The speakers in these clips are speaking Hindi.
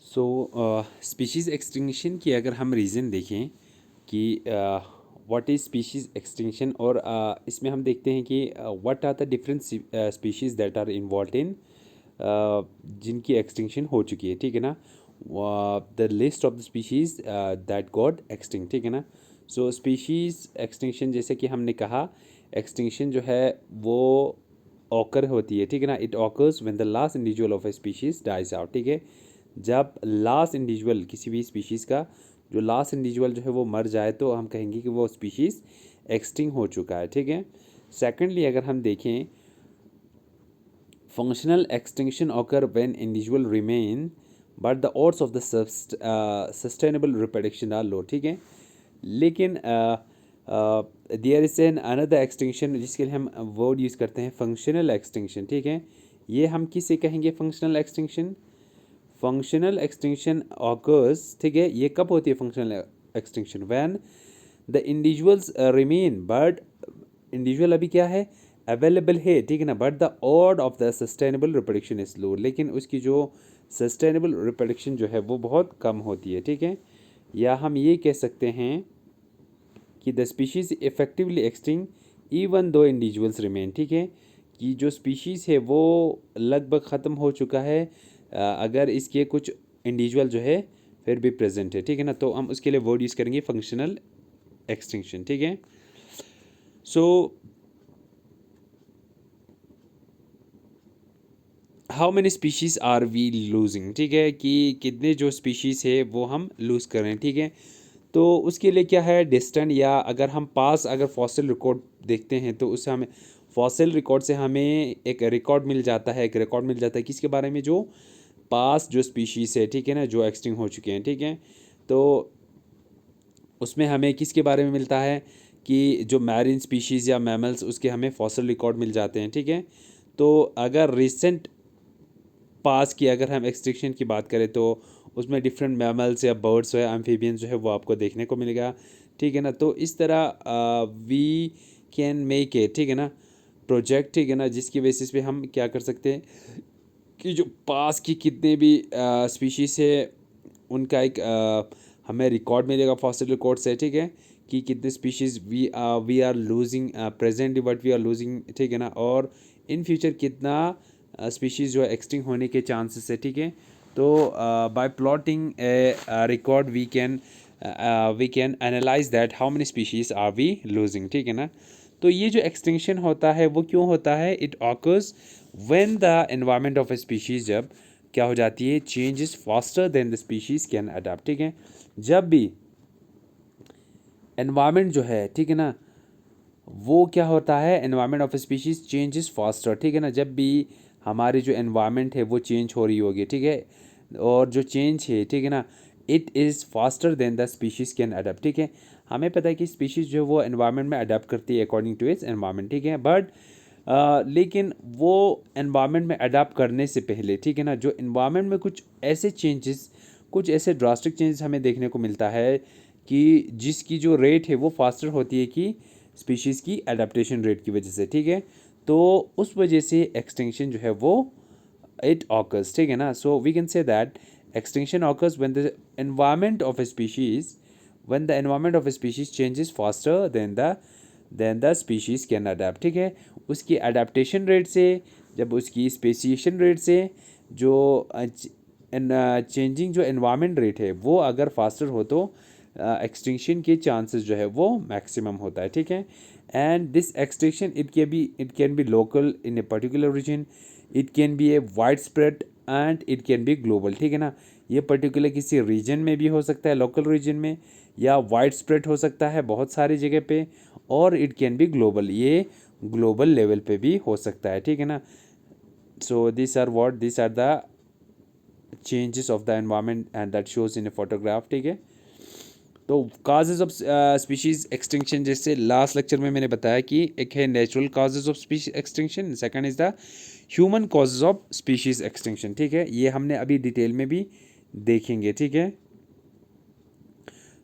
सो स्पीशीज़ एक्सटिंक्शन की अगर हम रीज़न देखें कि व्हाट इज़ स्पीशीज़ एक्सटिंक्शन, और इसमें हम देखते हैं कि what are the different species that are involve in जिनकी एक्सटिंक्शन हो चुकी है, ठीक है ना। The list of the species that got extinct, ठीक है ना। सो स्पीशीज़ एक्सटिंक्शन जैसे कि हमने कहा, एक्सटिंक्शन जो है वो ऑकर होती है, ठीक है ना। It occurs when the last individual of a species dies out, ठीक है। जब लास्ट इंडिविजुअल किसी भी स्पीशीज़ का जो लास्ट इंडिविजुअल जो है वो मर जाए तो हम कहेंगे कि वो स्पीशीज़ एक्सटिंक्ट हो चुका है, ठीक है। सेकेंडली अगर हम देखें, functional extinction occur when individual remain but the odds of the sustainable reproduction are low, ठीक है। लेकिन there is an another extinction जिसके लिए हम वर्ड यूज़ करते हैं फंक्शनल एक्सटिंक्शन, ठीक है। ये हम किसे कहेंगे functional extinction? Functional extinction occurs, ठीक है। ये कब होती है functional extinction? When the individuals remain but individual अभी क्या है, अवेलेबल है, ठीक है ना, but the odd of the sustainable reproduction is low, लेकिन उसकी जो सस्टेनेबल रिप्रोडक्शन जो है वो बहुत कम होती है, ठीक है। या हम ये कह सकते हैं कि the species effectively extinct even though individuals remain, ठीक है। कि जो स्पीशीज़ है वो लगभग ख़त्म हो चुका है अगर इसके कुछ इंडिविजुअल जो है फिर भी प्रेजेंट है, ठीक है ना। तो हम उसके लिए वर्ड यूज़ करेंगे फंक्शनल एक्सटिंक्शन, ठीक है। So how many species are we losing, ठीक है, कि कितने जो स्पीशीज़ है वो हम लूज़ कर रहे हैं, ठीक है। तो उसके लिए क्या है डिस्टेंट, या अगर हम पास अगर फॉसिल रिकॉर्ड देखते हैं तो उससे हमें फॉसिल रिकॉर्ड से हमें एक रिकॉर्ड मिल जाता है, एक रिकॉर्ड मिल जाता है किसके बारे में, जो पास जो स्पीशीज़ है, ठीक है ना, जो एक्सटिंक्ट हो चुके हैं, ठीक है। तो उसमें हमें किसके बारे में मिलता है कि जो मैरिन स्पीशीज़ या मैमल्स उसके हमें फॉसिल रिकॉर्ड मिल जाते हैं, ठीक है। तो अगर रिसेंट पास की अगर हम एक्सटिंक्शन की बात करें तो उसमें डिफरेंट मैमल्स या बर्ड्स या एम्फीबियंस जो है वो आपको देखने को मिलेगा, ठीक है ना। तो इस तरह वी कैन मेक ए, ठीक है ना, प्रोजेक्ट, ठीक है ना, जिसकी बेसिस पे हम क्या कर सकते हैं कि जो पास की कितने भी स्पीशीज़ है उनका एक हमें रिकॉर्ड मिलेगा फॉसिल रिकॉर्ड से, ठीक है, कि कितने species we are losing presently what we are losing, ठीक है ना, और इन फ्यूचर कितना स्पीशीज़ जो है एक्सटिंक्ट होने के चांसेस है, ठीक है। तो by plotting a record we can analyse that how many species are we losing, ठीक है ना। तो ये जो एक्सटिंक्शन होता है वो क्यों होता है? It occurs when the environment of a species जब क्या हो जाती है, changes faster than the species can adapt, ठीक है। जब भी एनवायरनमेंट जो है, ठीक है ना, वो क्या होता है, environment of species changes faster, ठीक है ना। जब भी हमारी जो एनवायरनमेंट है वो चेंज हो रही होगी, ठीक है, और जो चेंज है, ठीक है ना, it is faster than the species can adapt, ठीक है। हमें पता है कि स्पीशीज़ जो है वो एनवायरनमेंट में अडेप्ट करती है अकॉर्डिंग टू इट्स एनवायरनमेंट, ठीक है। बट लेकिन वो एनवायरनमेंट में अडेप्ट करने से पहले, ठीक है ना, जो एनवायरनमेंट में कुछ ऐसे चेंजेस, कुछ ऐसे ड्रास्टिक चेंजेस हमें देखने को मिलता है कि जिसकी जो रेट है वो फास्टर होती है कि स्पीशीज़ की एडाप्टेशन रेट की वजह से, ठीक है। तो उस वजह से एक्सटिंक्शन जो है वो इट ऑकर्स, ठीक है ना। So we can say that extinction occurs when the environment of a species, when the environment of a species changes faster than the species can adapt, ठीक है। उसकी अडेप्टेशन रेट से, जब उसकी स्पेसिएशन रेट से जो चेंजिंग जो एनवायरनमेंट रेट है वो अगर फास्टर हो तो एक्सटिंक्शन के चांसेस जो है वो मैक्सिमम होता है, ठीक है। And this extinction it can be local in a particular region, it can be a wide spread and it can be global, ठीक है ना। ये पर्टिकुलर किसी रीजन में भी हो सकता है, लोकल रीजन में, या वाइड स्प्रेड हो सकता है बहुत सारी जगह पे, और इट कैन बी ग्लोबल, ये ग्लोबल लेवल पे भी हो सकता है, ठीक है ना। So this are the changes of the environment and that shows in a photograph, ठीक है। तो काजेज ऑफ स्पीशीज एक्सटिंक्शन, जैसे लास्ट लेक्चर में मैंने बताया कि एक है natural causes of species extinction, second is the human causes of species extinction, ठीक है। ये हमने अभी डिटेल में भी देखेंगे, ठीक है।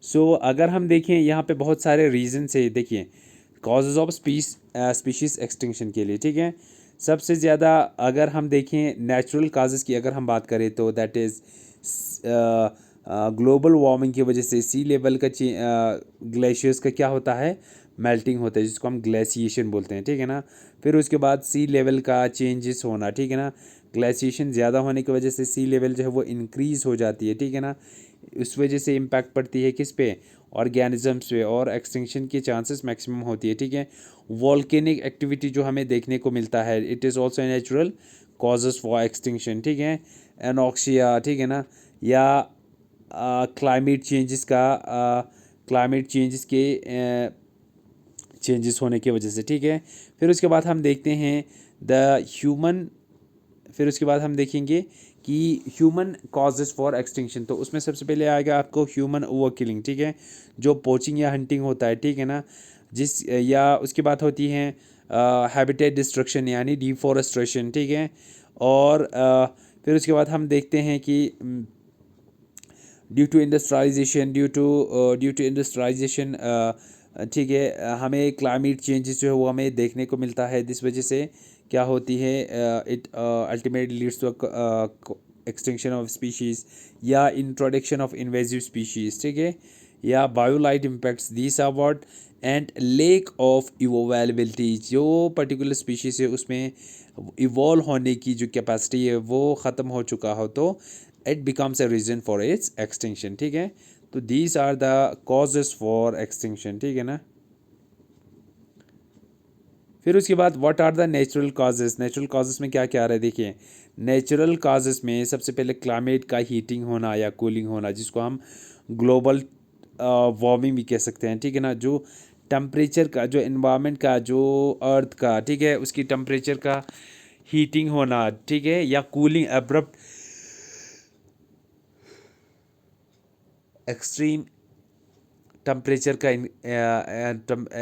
सो अगर हम देखें यहाँ पे बहुत सारे रीजन है, देखिए, कॉजेज ऑफ स्पीशीज एक्सटिंक्शन के लिए, ठीक है। सबसे ज़्यादा अगर हम देखें नेचुरल काजेज़ की अगर हम बात करें तो दैट इज़ ग्लोबल वार्मिंग की वजह से सी लेवल का ग्लेशियर्स का क्या होता है, मेल्टिंग होता है, जिसको हम ग्लेशिएशन बोलते हैं, ठीक है ना। फिर उसके बाद सी लेवल का चेंजेस होना, ठीक है ना। ग्लेशिएशन ज़्यादा होने की वजह से सी लेवल जो है वो इंक्रीज़ हो जाती है, ठीक है ना। उस वजह से इम्पैक्ट पड़ती है किस पे, ऑर्गेनिजम्स पे, और एक्सटिंक्शन की चांसेस मैक्सिमम होती है, ठीक है। वॉल्केनिक एक्टिविटी जो हमें देखने को मिलता है, it is also natural causes for extinction, ठीक है। एनॉक्सिया, ठीक है ना, या क्लाइमेट चेंजेस का क्लाइमेट चेंजेस के चेंजेस होने की वजह से, ठीक है। फिर उसके बाद हम देखते हैं द ह्यूमन, फिर उसके बाद हम देखेंगे कि ह्यूमन कॉजेज़ फॉर एक्सटिंक्शन। तो उसमें सबसे पहले आएगा आपको ह्यूमन ओवर किलिंग, ठीक है, जो पोचिंग या हंटिंग होता है, ठीक है ना, जिस या उसके बाद होती है हैबिटेट डिस्ट्रक्शन यानी डिफॉरेस्ट्रेशन, ठीक है। और फिर उसके बाद हम देखते हैं कि due to industrialisation, due to industrialisation, ठीक है, हमें क्लाइमेट चेंजेस जो है वो हमें देखने को मिलता है। जिस वजह से क्या होती है, it ultimately leads to extinction of species या इंट्रोडक्शन ऑफ इन्वेजिव स्पीशीज़, ठीक है, या बायोलाइट impacts this are what, and lack of evolvability, जो पर्टिकुलर स्पीशीज़ है उसमें इवॉल्व होने की जो कैपेसिटी है वो ख़त्म हो चुका हो, तो it becomes a reason for its extinction, ठीक है। तो these are the causes for extinction, ठीक है ना। फिर उसके बाद what are the natural causes, natural causes में क्या क्या आ रहा है, देखिए। नेचुरल कॉजेज़ में सबसे पहले क्लाइमेट का हीटिंग होना या कूलिंग होना, जिसको हम ग्लोबल वार्मिंग भी कह सकते हैं, ठीक है ना। जो टेम्परेचर का, जो इन्वायरमेंट का, जो अर्थ का, ठीक है, उसकी टेम्परेचर का हीटिंग होना, ठीक है, या कूलिंग, अब्रप्ट एक्सट्रीम टेम्परेचर का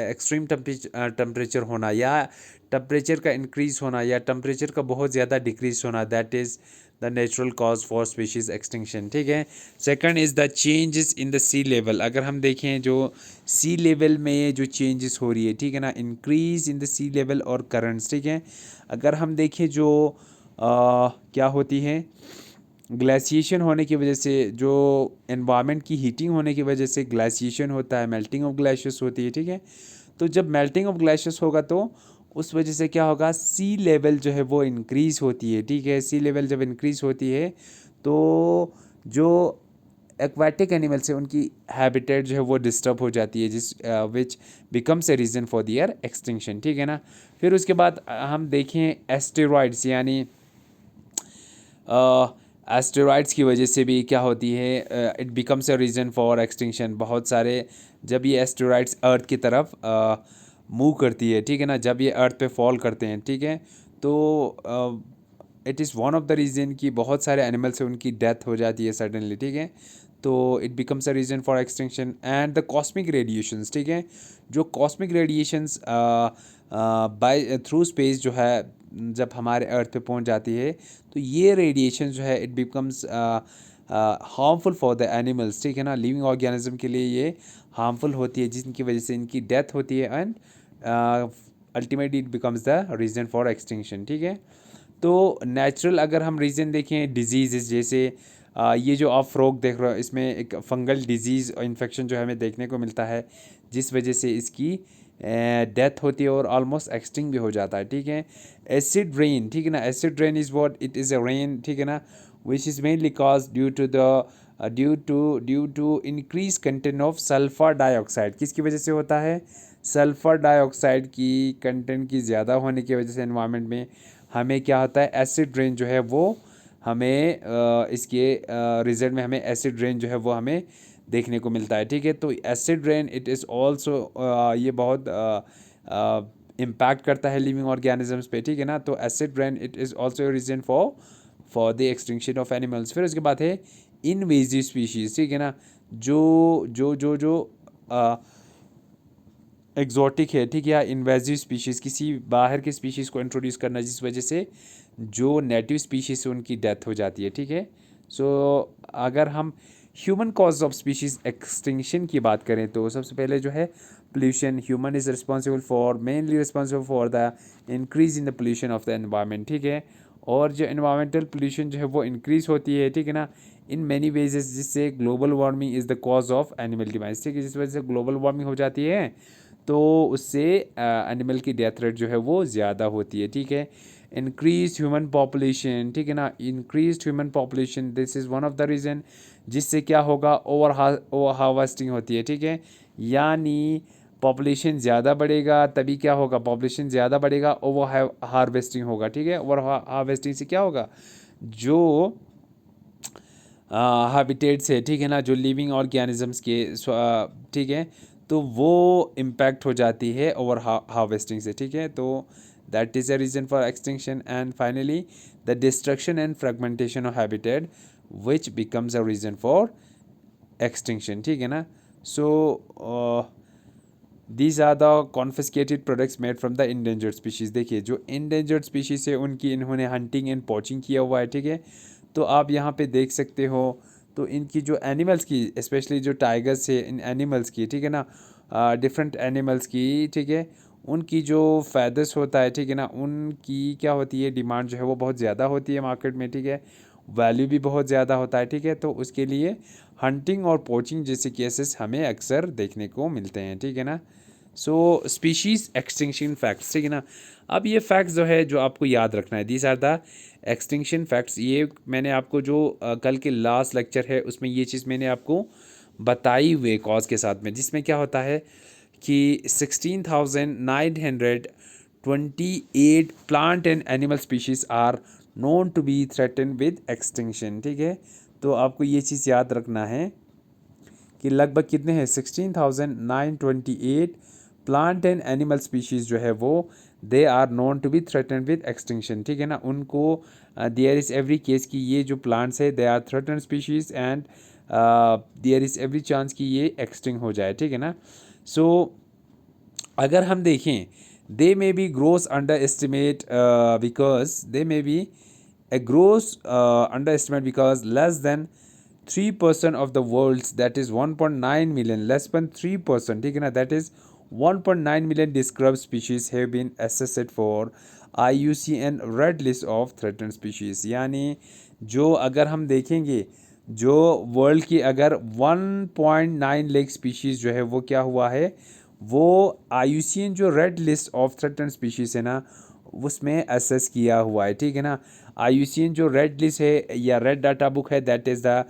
एक्सट्रीम टेम्परेचर होना, या टेम्परेचर का इंक्रीज़ होना, या टेम्परेचर का बहुत ज़्यादा डिक्रीज होना, that is the natural cause for species extinction, ठीक है। Second is the changes in the sea level. अगर हम देखें जो सी लेवल में जो चेंजेस हो रही है, ठीक है ना, increase in the sea level और करंट्स, ठीक है। अगर हम देखें जो क्या होती है, ग्लेशिएशन होने की वजह से, जो एनवायरनमेंट की हीटिंग होने की वजह से ग्लेशिएशन होता है, मेल्टिंग ऑफ ग्लेशियर्स होती है, ठीक है। तो जब मेल्टिंग ऑफ ग्लेशियर्स होगा तो उस वजह से क्या होगा, सी लेवल जो है वो इंक्रीज़ होती है, ठीक है। सी लेवल जब इंक्रीज़ होती है तो जो एक्वाटिक एनिमल्स है उनकी हैबिटेट जो है वो डिस्टर्ब हो जाती है, जिस which becomes a reason for their extinction, ठीक है ना। फिर उसके बाद हम देखें एस्टेरॉइड्स, यानी एस्टेरॉइड्स की वजह से भी क्या होती है, it becomes a reason for extinction. बहुत सारे जब ये एस्टेरॉइड्स अर्थ की तरफ मूव करती है, ठीक है ना, जब ये अर्थ पे फॉल करते हैं, ठीक है, तो it is one of the reason कि बहुत सारे एनिमल्स हैं उनकी डेथ हो जाती है सडनली, ठीक है। तो it becomes a reason for extinction. And the cosmic radiations, ठीक है, जो cosmic radiations by through space जो है जब हमारे अर्थ पे पहुंच जाती है, तो ये रेडिएशन जो है it becomes harmful for the animals, ठीक है ना। लिविंग ऑर्गेनिज्म के लिए ये हार्मफुल होती है, जिनकी वजह से इनकी डेथ होती है, and ultimately it becomes the reason for extinction, ठीक है। तो नेचुरल अगर हम रीज़न देखें डिजीज़, जैसे ये जो आप फ्रॉग देख रहे हो, इसमें एक फंगल डिजीज़ और इन्फेक्शन जो हमें देखने को मिलता है, जिस वजह से इसकी डेथ होती है और ऑलमोस्ट एक्सटिंग भी हो जाता है, ठीक है। एसिड रेन, ठीक है ना, acid rain is what, it is a rain, ठीक है ना, which is mainly cause due to increase content of sulphur dioxide. किसकी वजह से होता है, सल्फर डाइऑक्साइड की कंटेंट की ज़्यादा होने की वजह से एनवायरनमेंट में हमें क्या होता है, एसिड रेन जो है वो हमें इसके रिजल्ट में हमें एसिड रेन जो है वो हमें देखने को मिलता है, ठीक है। तो acid rain it is also ये बहुत इम्पैक्ट करता है लिविंग ऑर्गेनिजम्स पे, ठीक है ना। तो acid rain it is also reason for the extinction of animals. फिर उसके बाद है इनवेजिव स्पीशीज़, ठीक है ना, जो जो जो जो एग्जॉटिक है, ठीक है, या इन्वेजिव स्पीशीज़, किसी बाहर के स्पीशीज़ को इंट्रोड्यूस करना जिस वजह से जो नेटिव स्पीशीज़ है उनकी डेथ हो जाती है, ठीक है। सो अगर हम human cause of species extinction की बात करें तो सबसे पहले जो है pollution, human is responsible for, mainly responsible for the increase in the pollution of the environment, ठीक है। और जो environmental pollution जो है वो increase होती है, ठीक है ना, in many ways, जिससे global warming is the cause of animal demise, ठीक है, जिस वजह से global warming हो जाती है तो उससे एनिमल की डेथ रेट जो है वो ज़्यादा होती है, ठीक है। इंक्रीज ह्यूमन पॉपुलेशन, ठीक है ना, increase human population, this is one of the reason, जिससे क्या होगा, ओवर हार्वेस्टिंग होती है, ठीक है। यानी पॉपुलेशन ज़्यादा बढ़ेगा तभी क्या होगा, पॉपुलेशन ज़्यादा बढ़ेगा, ओवर हार्वेस्टिंग होगा, ठीक है। ओवर हार्वेस्टिंग से क्या होगा, जो हैबिटेट्स है, ठीक है ना, जो लिविंग ऑर्गेनिजम्स के ठीक है, तो वो इम्पैक्ट हो जाती है ओवर हार्वेस्टिंग से, ठीक है। तो that is a reason for extinction. And finally the destruction and fragmentation of habitat which becomes a reason for extinction, ठीक है ना। So these are the confiscated products made from the endangered species. देखिए जो इंडेंजर्ड स्पीशीज़ है उनकी इन्होंने हंटिंग एंड पॉचिंग किया हुआ है, ठीक है। तो आप यहाँ पे देख सकते हो, तो इनकी जो एनिमल्स की, स्पेशली जो टाइगर्स है, इन एनिमल्स की, ठीक है ना, डिफरेंट एनिमल्स की, ठीक है, उनकी जो फैदर्स होता है, ठीक है ना, उनकी क्या होती है, डिमांड जो है वो बहुत ज़्यादा होती है मार्केट में, ठीक है, वैल्यू भी बहुत ज़्यादा होता है, ठीक है। तो उसके लिए हंटिंग और पोचिंग जैसे केसेस हमें अक्सर देखने को मिलते हैं, ठीक है ना। सो स्पीशीज़ एक्सटिंक्शन फैक्ट्स, ठीक है ना। अब ये फैक्ट्स जो है जो आपको याद रखना है, these are the extinction facts. ये मैंने आपको जो कल के लास्ट लेक्चर है उसमें ये चीज़ मैंने आपको बताई हुए कॉज के साथ में, जिसमें क्या होता है कि 16,928 plant and animal species are known to be threaten with extinction, ठीक है। तो आपको ये चीज़ याद रखना है कि लगभग कितने हैं, 16,928 प्लांट एंड एनिमल स्पीशीज़ जो है वो they are known to be threaten with extinction, ठीक है ना। उनको देयर इज़ एवरी केस कि ये जो प्लांट्स है they are threaten species and there is every chance कि ये एक्सटिंग हो जाए, ठीक है ना। सो अगर हम देखें, they may be gross under estimate because they may be a gross underestimate because less than 3% of the world's, that is 1.9 million, less than 3%, ठीक है ना, that is 1.9 million described species have been assessed for IUCN Red List of Threatened Species। यानी जो अगर हम देखेंगे, जो वर्ल्ड की अगर 1.9 लाख स्पीशीज़ जो है वो क्या हुआ है, वो IUCN जो red list of threaten species है ना उसमें असेस किया हुआ है, ठीक है ना। IUCN जो रेड लिस्ट है या रेड डाटा बुक है, that is the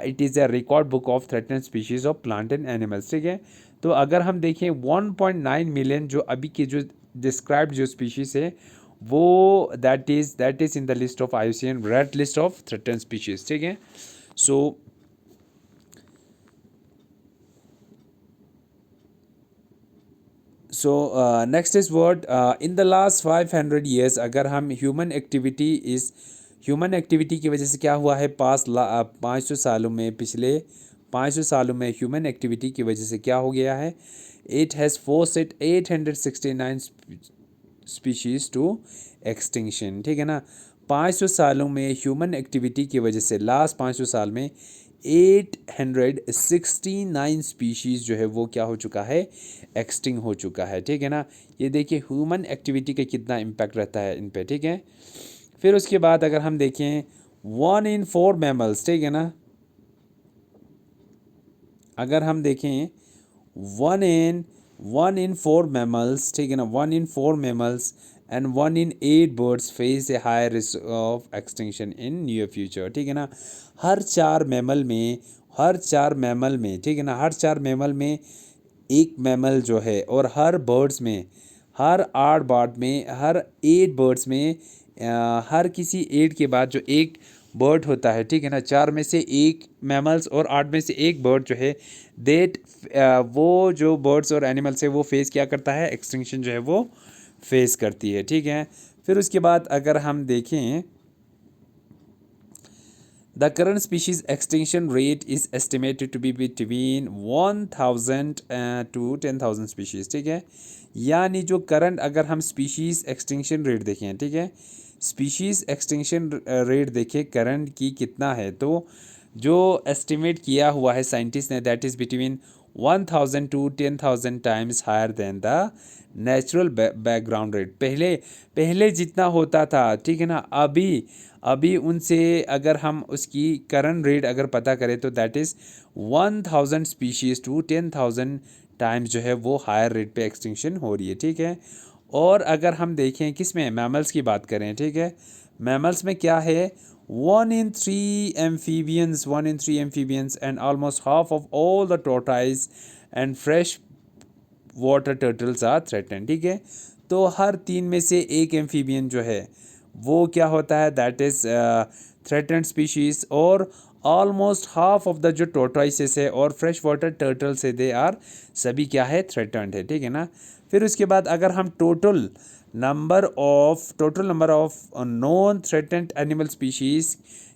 it is a record book of threaten species of plant and animals, ठीक है। तो अगर हम देखें 1.9 मिलियन जो अभी के जो डिस्क्राइब्ड जो स्पीशीज़ है वो that is in the list of IUCN red list of threaten species, ठीक है। So next is word in the last 500 years, अगर हम ह्यूमन एक्टिविटी की वजह से क्या हुआ है, 500 सालों में, पिछले 500 सालों में ह्यूमन एक्टिविटी की वजह से क्या हो गया है, it has forced 869 species to extinction, ठीक है ना। 500 सालों में ह्यूमन एक्टिविटी की वजह से लास्ट 500 साल में 869 स्पीशीज़ जो है वो क्या हो चुका है, एक्सटिंग हो चुका है, ठीक है ना। ये देखिए ह्यूमन एक्टिविटी का कितना इम्पैक्ट रहता है इन पे, ठीक है। फिर उसके बाद अगर हम देखें 1 in 4 मैमल्स, ठीक है ना, अगर हम देखें 1 in 4 मैमल्स, ठीक है ना, 1 in 4 mammals and 1 in 8 birds face A high risk of extinction in near future, ठीक है ना। हर 4 मैमल में, ठीक है ना, हर 4 मैमल में एक मैमल जो है, और हर बर्ड्स में, हर 8 बर्ड में, हर 8 बर्ड्स में, हर किसी 8 के बाद जो एक बर्ड होता है, ठीक है ना, 4 में से एक मैमल्स और 8 में से एक बर्ड जो है, देट वो जो बर्ड्स और एनिमल्स है वो फेस क्या करता है, एक्सटिंक्शन जो है वो फेस करती है, ठीक है। फिर उसके बाद अगर हम देखें, the current species extinction rate is estimated to be between 1000 to 10,000 species, ठीक है। यानी जो करंट अगर हम स्पीशीज़ एक्सटिंक्शन रेट देखें, ठीक है, स्पीशीज़ एक्सटिंक्शन रेट देखें करंट की कितना है, तो जो एस्टिमेट किया हुआ है साइंटिस्ट ने, that is between 1000 to 10,000 times higher than the natural background rate. पहले पहले जितना होता था, ठीक है ना, अभी अभी उनसे अगर हम उसकी करंट रेट अगर पता करें तो that is 1000 species to 10,000 times जो है वो हायर रेट पे एक्सटिंक्शन हो रही है, ठीक है। और अगर हम देखें किस में, मैमल्स की बात करें, ठीक है, मैमल्स में क्या है, 1 in 3 amphibians and almost half of all the tortoise and fresh water turtles are threaten, ठीक है। तो हर 3 में से एक एम्फीबियन जो है वो क्या होता है, दैट इज़ थ्रेटन्ड स्पीशीज़। और ऑलमोस्ट हाफ ऑफ द जो टोर्टोइसेस है और फ्रेश वाटर टर्टल्स है, दे आर सभी क्या है, थ्रेटन्ड है, ठीक है ना। फिर उसके बाद अगर हम total number of non threatened animal species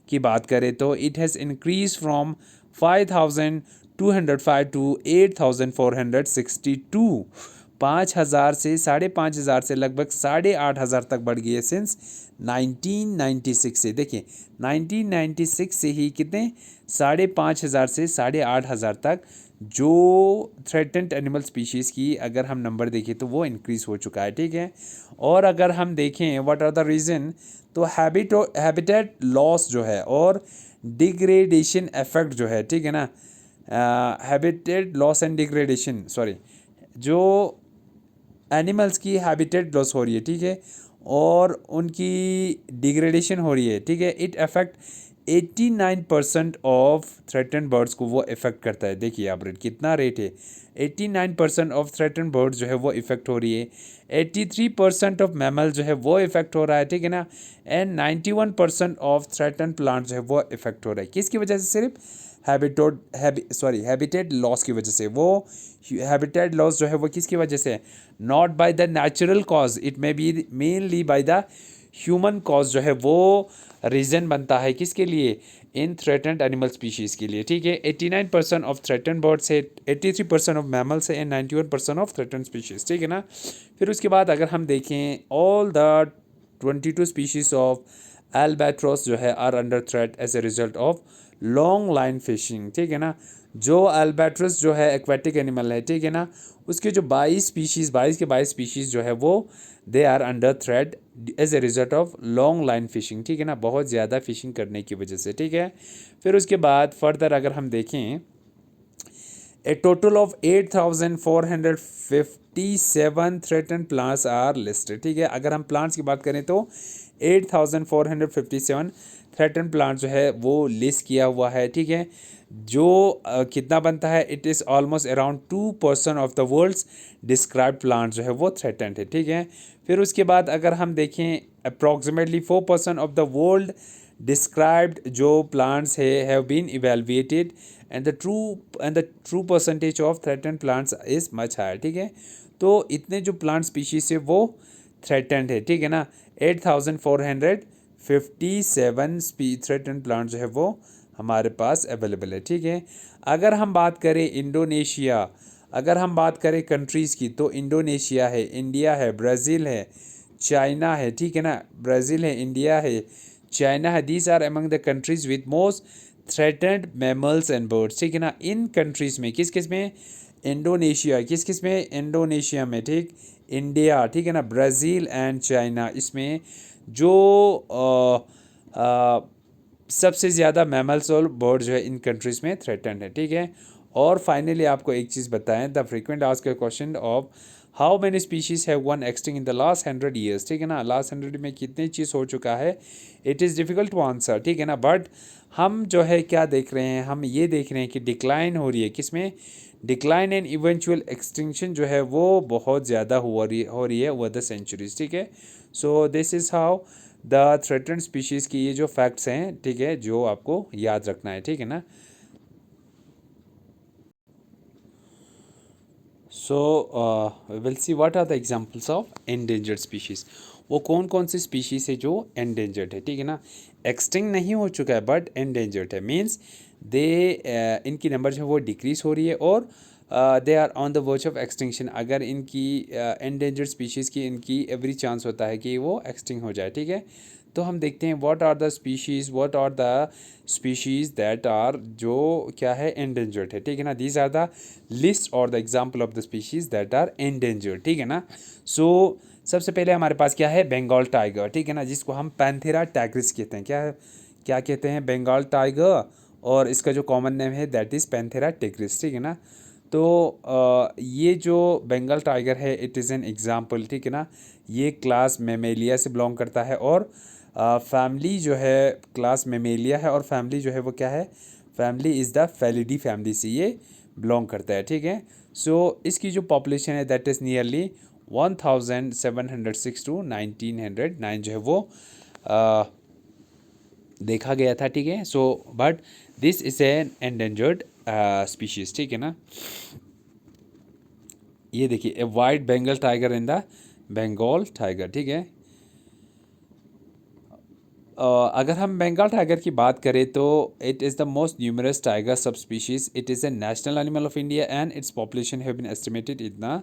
की बात करें तो it has increase from 5,205 to 8,462। 5,000 से 5,500 से लगभग 8,500 तक बढ़ गई है सिंस 1996 से। देखिए 1996 से ही कितने, 5,500 से 8,500 तक जो थ्रेटेंड एनिमल स्पीशीज़ की अगर हम नंबर देखें तो वो इंक्रीज़ हो चुका है, ठीक है। और अगर हम देखें व्हाट आर द रीज़न, तो हैबिटेट लॉस जो है और डिग्रेडेशन इफेक्ट जो है, ठीक है ना, habitat loss and degradation, sorry, जो एनिमल्स की हैबिटेट लॉस हो रही है, ठीक है, और उनकी डिग्रेडेशन हो रही है, ठीक है, it affect 89% of threaten birds को वो इफेक्ट करता है। देखिए आप रेट कितना रेट है, 89% ऑफ थ्रेटन बर्ड्स जो है वो इफेक्ट हो रही है, 83% ऑफ मैमल जो है वो इफेक्ट हो रहा है, ठीक है ना, एंड 91% ऑफ थ्रेटन प्लांट जो है वो इफेक्ट हो रहा है। किसकी वजह से, सिर्फ हैबिटेट लॉस की वजह से। वो हैबिटेट लॉस जो है वो किसकी वजह से, not by the natural cause, it may be mainly by the human cause जो है वो रीज़न बनता है किसके लिए, इन थ्रेटन्ड एनिमल स्पीशीज़ के लिए, ठीक है। 89% ऑफ थ्रेटन्ड बर्ड्स है, 83% ऑफ मैमल्स है एंड 91% ऑफ थ्रेटन्ड स्पीशीज़, ठीक है ना। फिर उसके बाद अगर हम देखें all the 22 species of albatross जो है are under threat as a result of long line fishing, ठीक है ना। जो एल्बाट्रोस जो है एक्वेटिक एनिमल है, ठीक है ना, उसके जो 22 स्पीशीज़ जो है वो they are under threat as a result of long line fishing, ठीक है ना, बहुत ज़्यादा फिशिंग करने की वजह से, ठीक है। फिर उसके बाद फर्दर अगर हम देखें, a total of 8,457 threatened plants are listed, ठीक है। अगर हम प्लांट्स की बात करें तो 8,457 थ्रेटन प्लांट जो है वो लिस्ट किया हुआ है, ठीक है। जो कितना बनता है, it is almost around 2% of the world's described plant जो है वो थ्रेटेंड है, ठीक है। फिर उसके बाद अगर हम देखें approximately 4% of the world described जो प्लांट्स है have been evaluated and the true percentage of threatened plants is much higher, ठीक है। तो इतने जो प्लांट स्पीशीज है वो थ्रेटेंड है, ठीक है ना। 8,457 थ्रेटेंड प्लांट जो है वो हमारे पास अवेलेबल है, ठीक है। अगर हम बात करें इंडोनेशिया, अगर हम बात करें कंट्रीज़ की, तो इंडोनेशिया है, इंडिया है, ब्राज़ील है, चाइना है, ठीक है ना, ब्राज़ील है, इंडिया है, चाइना है, these are among the countries with most threatened mammals and birds, ठीक है ना। इन कंट्रीज़ में किस किस में, इंडोनेशिया, किस किस में, इंडोनेशिया में, ठीक, इंडिया, ठीक है ना, ब्राज़ील एंड चाइना, इसमें जो सबसे ज़्यादा मैमल्स और बर्ड जो है इन कंट्रीज़ में थ्रेटन्ड है, ठीक है। और फाइनली आपको एक चीज़ बताएं, the frequent asked question of how many species have one extinct in the last 100 years, ठीक है ना, लास्ट 100 में कितनी चीज़ हो चुका है, it is difficult to answer, ठीक है ना। बट हम जो है क्या देख रहे हैं, हम ये देख रहे हैं कि डिक्लाइन हो रही है, किसमें, डिक्लाइन एंड इवेंचुअल एक्सटिंक्शन जो है वो बहुत ज़्यादा हो रही है ओवर द सेंचुरीज, ठीक है। So this is how the threatened species की ये जो फैक्ट्स हैं, ठीक है, जो आपको याद रखना है, ठीक है ना। So will see what are the examples of endangered species. वो कौन कौन सी स्पीशीज़ है जो एंडेंजर्ड है, ठीक है ना, एक्सटिंक्ट नहीं हो चुका है बट एंडेंजर्ड है, मीन्स दे इनकी नंबर जो है वो डिक्रीज हो रही है और दे आर ऑन द वर्च ऑफ एक्सटिंक्शन। अगर इनकी एंडेंजर्ड स्पीशीज़ की इनकी एवरी चांस होता है कि वो एक्सटिंक्ट हो जाए, ठीक है। तो हम देखते हैं what are the species that are जो क्या है एंडेंजर्ड है, ठीक है ना। दीज आर द लिस्ट और the example of the species that are endangered, ठीक है ना। सो सबसे पहले हमारे पास क्या है, बंगाल टाइगर, ठीक है ना, जिसको हम पैंथेरा टैग्रिस कहते हैं। क्या क्या कहते हैं, बंगाल टाइगर, और इसका जो कॉमन नेम है दैट इज़ पैंथेरा टैग्रिस, ठीक है ना। तो ये जो बंगाल टाइगर है इट इज़ एन एग्जाम्पल, ठीक है ना। ये क्लास मेमेलिया से बिलोंग करता है, और फैमिली जो है क्लास मेमेलिया है, और फैमिली जो है वो क्या है, family is the Felidae family से ये बिलोंग करता है, ठीक है। सो इसकी जो पॉपुलेशन है दैट इज़ नियरली 1706 टू 1909 जो है वो देखा गया था, ठीक है। So but this is an endangered species, ठीक है ना। ये देखिए a white Bengal tiger in the Bengal tiger, ठीक है। अगर हम बंगाल टाइगर की बात करें तो it is the most numerous tiger sub species, it is a national animal of India and its population have been estimated इतना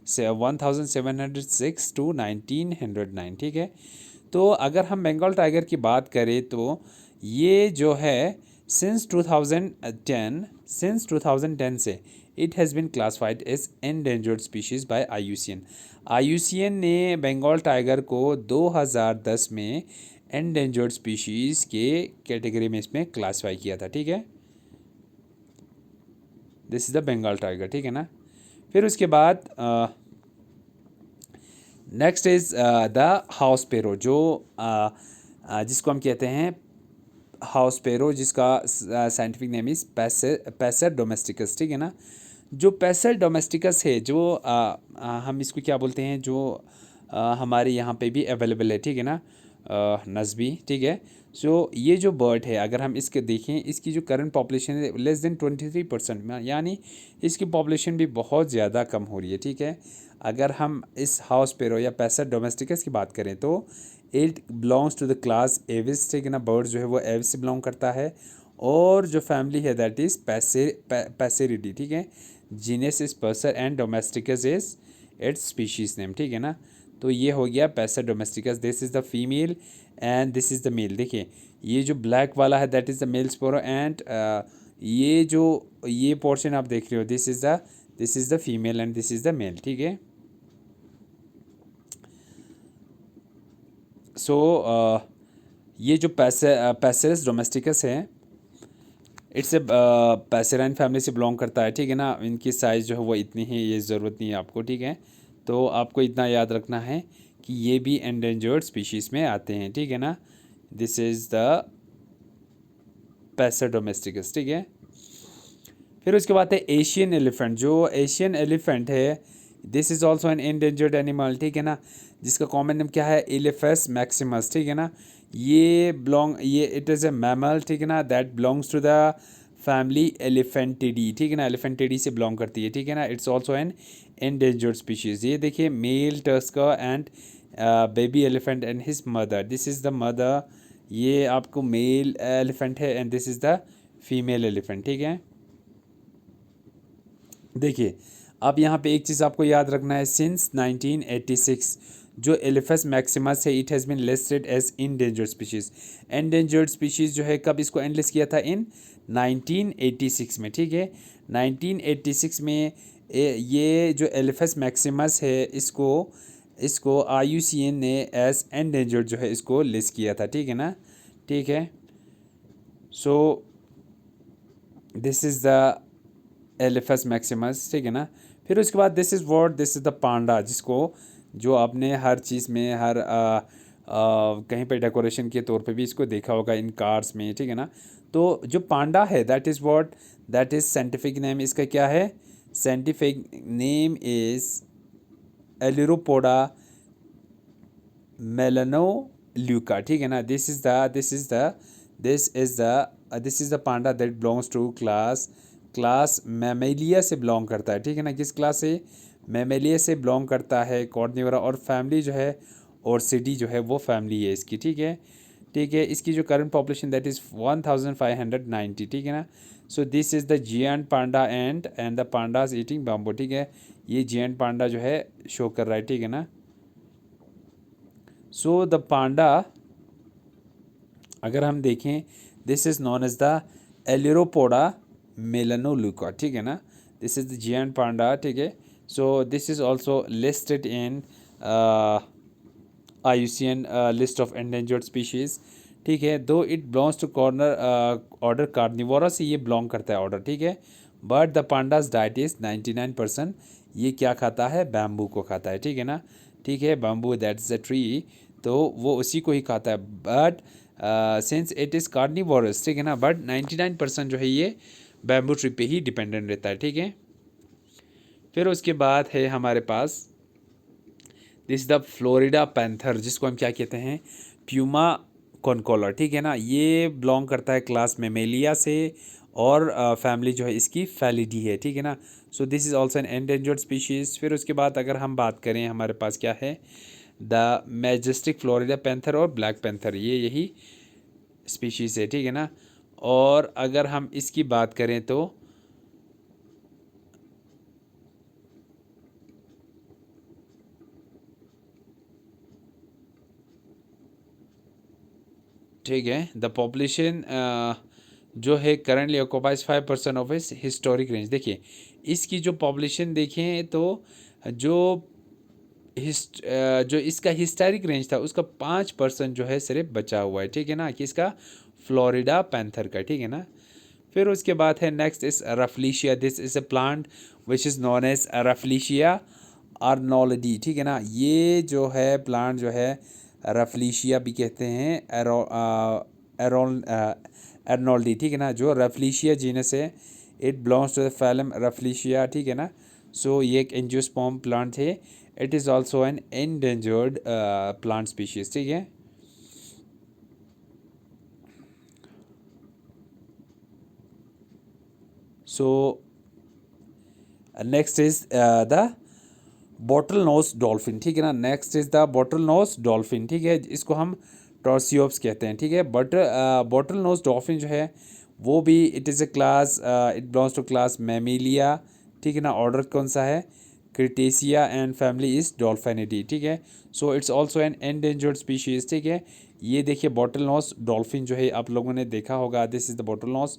1706 टू 1909, ठीक है। तो अगर हम बंगाल टाइगर की बात करें तो ये जो है सिंस 2010 से it has been classified as endangered species by IUCN। IUCN ने बंगाल टाइगर को 2010 में एंडेंजर्ड स्पीशीज़ के कैटेगरी में इसमें क्लासिफाई किया था, ठीक है। This is the Bengal tiger, ठीक है ना। फिर उसके बाद next is the house sparrow, जो जिसको हम कहते हैं हाउस पेरो, जिसका scientific name is passer domesticus, ठीक है ना। जो पैसर डोमेस्टिकस है, जो हम इसको क्या बोलते हैं, जो हमारे यहाँ पे भी अवेलेबल है, ठीक है ना, नस्बी, ठीक है। सो ये जो बर्ड है अगर हम इसके देखें, इसकी जो करंट पॉपुलेशन है लेस देन 23%, यानी इसकी पॉपुलेशन भी बहुत ज़्यादा कम हो रही है, ठीक है। अगर हम इस हाउस पेरो या पैसर डोमेस्टिकस की बात करें तो it belongs to the class aves, ठीक है ना। बर्ड जो है वो एविस से बिलोंग करता है, और जो फैमिली है दैट इज़ पैसेरिडी, ठीक है। Genus is Passer and domesticus is its species name, ठीक है ना। तो ये हो गया Passer domesticus, this is the female and this is the male. देखिए ये जो ब्लैक वाला है that is the male sparrow, and ये जो ये पोर्शन आप देख रहे हो this is the female and this is the male, ठीक है। सो ये जो पैसेरस डोमेस्टिकस है इट्स ए पैसेराइन फैमिली से बिलोंग करता है, ठीक है ना। इनकी साइज़ जो है वो इतनी ही, ये ज़रूरत नहीं है आपको, ठीक है। तो आपको इतना याद रखना है कि ये भी एंडेंजर्ड स्पीशीज़ में आते हैं, ठीक है ना। दिस इज़ द पैसर डोमेस्टिकस, ठीक है। फिर उसके बाद है एशियन एलिफेंट। जो एशियन एलिफेंट है this is also an endangered animal, ठीक है ना, जिसका कॉमन नेम क्या है, एलिफेस मैक्सिमस, ठीक है ना। ये इट इज़ ए मैमल, ठीक है ना, that belongs to the family Elephantidae, ठीक है ना, एलिफेंटिडी से बिलोंग करती है, ठीक है ना। It's also an endangered species. ये देखिए male tusker and baby elephant and his mother, this is the mother, ये आपको मेल एलिफेंट है and this is the female elephant, ठीक है। देखिए अब यहाँ पे एक चीज़ आपको याद रखना है, सिंस 1986 जो एलिफेस मैक्सिमस है it has been listed as endangered species. Endangered species जो है कब इसको एनलिस्ट किया था, इन 1986 में, ठीक है। 1986 में ये जो एलिफेस मैक्सिमस है इसको IUCN ने एज एंडेंजर्ड जो है इसको लिस्ट किया था, ठीक है ना, ठीक है। So this is the Elephas maximus, ठीक है ना। फिर उसके बाद दिस इज़ द पांडा, जिसको जो आपने हर चीज़ में कहीं पे डेकोरेशन के तौर पे भी इसको देखा होगा इन कार्स में, ठीक है ना। तो जो पांडा है दैट इज़ साइंटिफिक नेम इसका क्या है, scientific name is ailuropoda melanoleuca, ठीक है ना। This is the panda that belongs to class mammalia से बिलोंग करता है, ठीक है ना। किस क्लास से, मैमेलिया से बिलोंग करता है, कॉर्निवोरा, और फैमिली जो है ऑर्सिडी जो है वो फैमिली है इसकी, ठीक है, ठीक है। इसकी जो करंट पॉपुलेशन दैट इज़ 1590, ठीक है ना। So this is the giant Panda and the pandas eating bamboo, ठीक है। ये जियंट पांडा जो है शो कर रहा है, ठीक है ना। सो द पांडा अगर हम देखें, this is known as the Ailuropoda melanoleuca, ठीक है ना, this is the giant panda, ठीक है। So this is also listed in IUCN list of endangered species, ठीक है। Though it belongs to corner order Carnivora से ये बिलोंग करता है ऑर्डर, ठीक है। But the panda's diet is 99%, ये क्या खाता है, बैम्बू को खाता है, ठीक है ना, ठीक है। बैम्बू दैट्स अ ट्री, तो वो उसी को ही खाता है। But since it is carnivorous, ठीक है ना, बट 99% जो है ये बैम्बू ट्री पे ही डिपेंडेंट रहता है, ठीक है। फिर उसके बाद है हमारे पास दिस द फ्लोरिडा पैंथर, जिसको हम क्या कहते हैं, प्यूमा कॉनकोलर, ठीक है ना। ये बिलोंग करता है क्लास मेमेलिया से, और फैमिली जो है इसकी फैलिडी है, ठीक है ना। So this is also an endangered species. फिर उसके बाद अगर हम बात करें, हमारे पास क्या है, द मैजेस्टिक फ्लोरिडा पैंथर और ब्लैक पैंथर, ये यही स्पीशीज़ है, ठीक है ना। और अगर हम इसकी बात करें तो ठीक है, द पॉपुलेशन जो है करंटली ऑक्यूपाइज 5% ऑफ इस हिस्टोरिक रेंज। देखिए इसकी जो पॉपुलेशन देखें तो जो जो इसका हिस्टोरिक रेंज था उसका 5% जो है सिर्फ बचा हुआ है, ठीक है ना, किसका, फ्लोरिडा पैंथर का, ठीक है ना। फिर उसके बाद है next is Rafflesia, this is a plant which is known as Rafflesia arnoldii, ठीक है ना। ये जो है प्लांट जो है रफलीशिया भी कहते हैं, एरोन एर्नोल्डी, ठीक है ना, जो रफलीशिया जीनस है, it belongs to the phylum Rafflesia, ठीक है ना। सो ये एक एंजियोस्पर्म प्लांट है, it is also an endangered plant species, ठीक है। So next is the bottle knows dolphin, ठीक है ना, next is the bottle knows dolphin, ठीक है, इसको हम टॉर्सियोप्स कहते हैं, ठीक है। बट बॉटल नोज डॉल्फिन जो है वो भी it is a class, it belongs to class mammalia, ठीक है ना। ऑर्डर कौन सा है, cetacea, and family is delphinidae, ठीक है। So it's also an endangered species, ठीक है। ये देखिए बॉटल नोज डॉल्फिन जो है आप लोगों ने देखा होगा, this is the bottle knows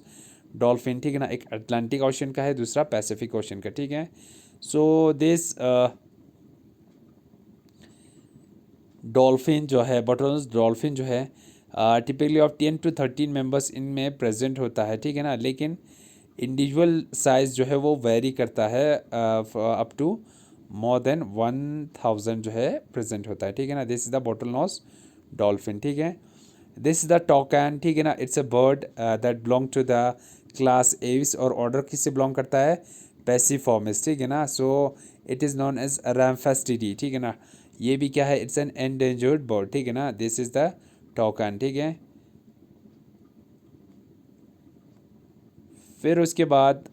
dolphin, ठीक है ना। एक अटलांटिक ओशन का है, दूसरा पैसिफिक ओशन का, ठीक है। सो दिस डॉल्फिन जो है, बॉटल्स डॉल्फिन जो है टिपिकली ऑफ 10 to 13 मेंबर्स इनमें प्रेजेंट होता है, ठीक है ना। लेकिन इंडिविजुअल साइज जो है वो वेरी करता है, अप टू मोर देन 1000 जो है प्रेजेंट होता है, ठीक है ना। This is the bottle knows dolphin, ठीक है। दिस इज़ द टॉकैन, ठीक है ना, it's a bird that belong to the class Aves, और ऑर्डर किससे बिलोंग करता है, पेसिफॉर्मिस, ठीक है ना। So it is known as Ramphastidae, ठीक है ना। ये भी क्या है, इट्स एन एंडेंजर्ड बर्ड, ठीक है ना। दिस इज़ द टॉकैन, ठीक है। फिर उसके बाद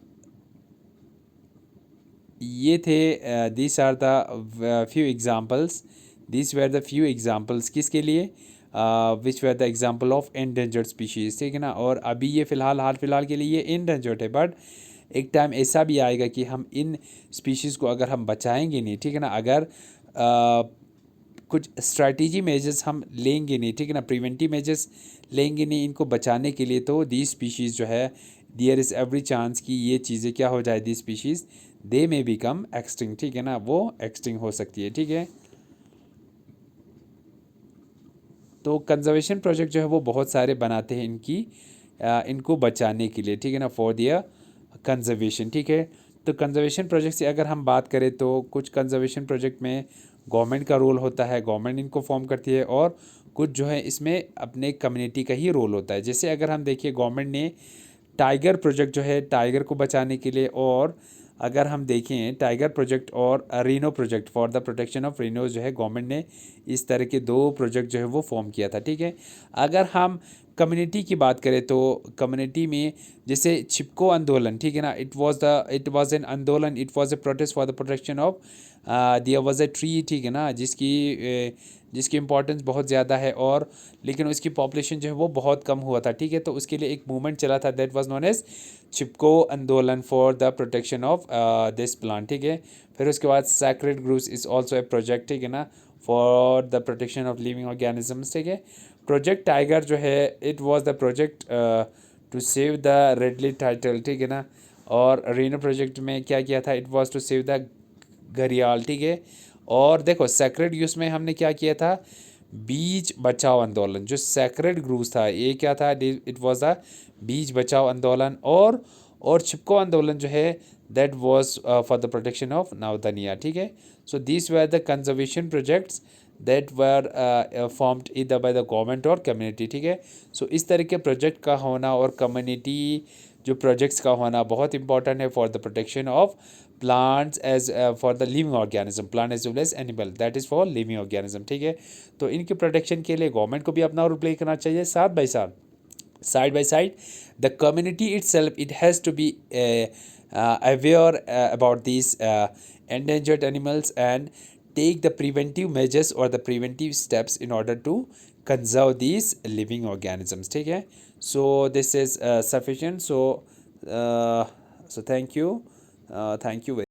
ये थे, this are the few examples, this were the few examples किसके लिए, which were the example of endangered species, ठीक है ना। और अभी ये फ़िलहाल हाल फिलहाल के लिए ये एंडेंजर्ड है, बट एक टाइम ऐसा भी आएगा कि हम इन स्पीशीज़ को अगर हम बचाएंगे नहीं, ठीक है ना, अगर कुछ स्ट्रैटेजी मेजर्स हम लेंगे नहीं, ठीक है ना, प्रिवेंटिव मेजर्स लेंगे नहीं इनको बचाने के लिए, तो दी स्पीशीज़ जो है देयर इज़ एवरी चांस कि ये चीज़ें क्या हो जाए, दी स्पीशीज़ दे में बिकम एक्सटिंग, ठीक है ना, वो एक्सटिंग हो सकती है, ठीक है। तो कंजर्वेशन प्रोजेक्ट जो है वो बहुत सारे बनाते हैं इनको बचाने के लिए, ठीक है ना, फॉर दियर कंजर्वेशन, ठीक है। तो कंजर्वेशन प्रोजेक्ट से अगर हम बात करें तो कुछ कंजर्वेशन प्रोजेक्ट में गवर्नमेंट का रोल होता है, गवर्नमेंट इनको फॉर्म करती है, और कुछ जो है इसमें अपने कम्युनिटी का ही रोल होता है। जैसे अगर हम देखिए गवर्नमेंट ने टाइगर प्रोजेक्ट जो है टाइगर को बचाने के लिए, और अगर हम देखें टाइगर प्रोजेक्ट और Reno project for the protection of Reno जो है, गवर्नमेंट ने इस तरह के दो प्रोजेक्ट जो है वो फॉर्म किया था, ठीक है। अगर हम कम्युनिटी की बात करें तो कम्युनिटी में जैसे चिपको आंदोलन, ठीक है ना, it was an andolan, it was a protest for the protection of their was a tree, ठीक है ना, जिसकी इम्पोर्टेंस बहुत ज़्यादा है, और लेकिन उसकी पॉपुलेशन जो है वो बहुत कम हुआ था, ठीक है। तो उसके लिए एक मूवमेंट चला था that was known as Chipko Andolan for the protection of this plant, ठीक है। फिर उसके बाद sacred groves is also a project, ठीक है ना, for the protection of living organisms, ठीक है। प्रोजेक्ट टाइगर जो है it was the project to save the ridley turtle, ठीक है ना। और रीनो प्रोजेक्ट में क्या किया था, it was to save the घड़ियाल, ठीक है। और देखो सेक्रेड यूज में हमने क्या किया था, बीज बचाओ आंदोलन, जो सेक्रेड ग्रूव्स था ये क्या था, इट वाज द बीज बचाओ आंदोलन। और चिपको आंदोलन जो है that was for the protection of नावदानिया, ठीक है। So this were the conservation projects that were formed इधर बाय द गवर्नमेंट और कम्युनिटी, ठीक है। सो इस तरह के प्रोजेक्ट का होना और कम्युनिटी जो प्रोजेक्ट्स का होना बहुत इंपॉर्टेंट है for the protection of plants as for the living organism, plant as well as animal, that is for living organism, ठीक है। तो इनके प्रोटेक्शन के लिए गवर्नमेंट को भी अपना रोल प्ले करना चाहिए, साथ बाई साथ side by side the community itself it has to be aware about these endangered animals and take the preventive measures or the preventive steps in order to conserve these living organisms, ठीक है। so this is sufficient, so thank you, thank you very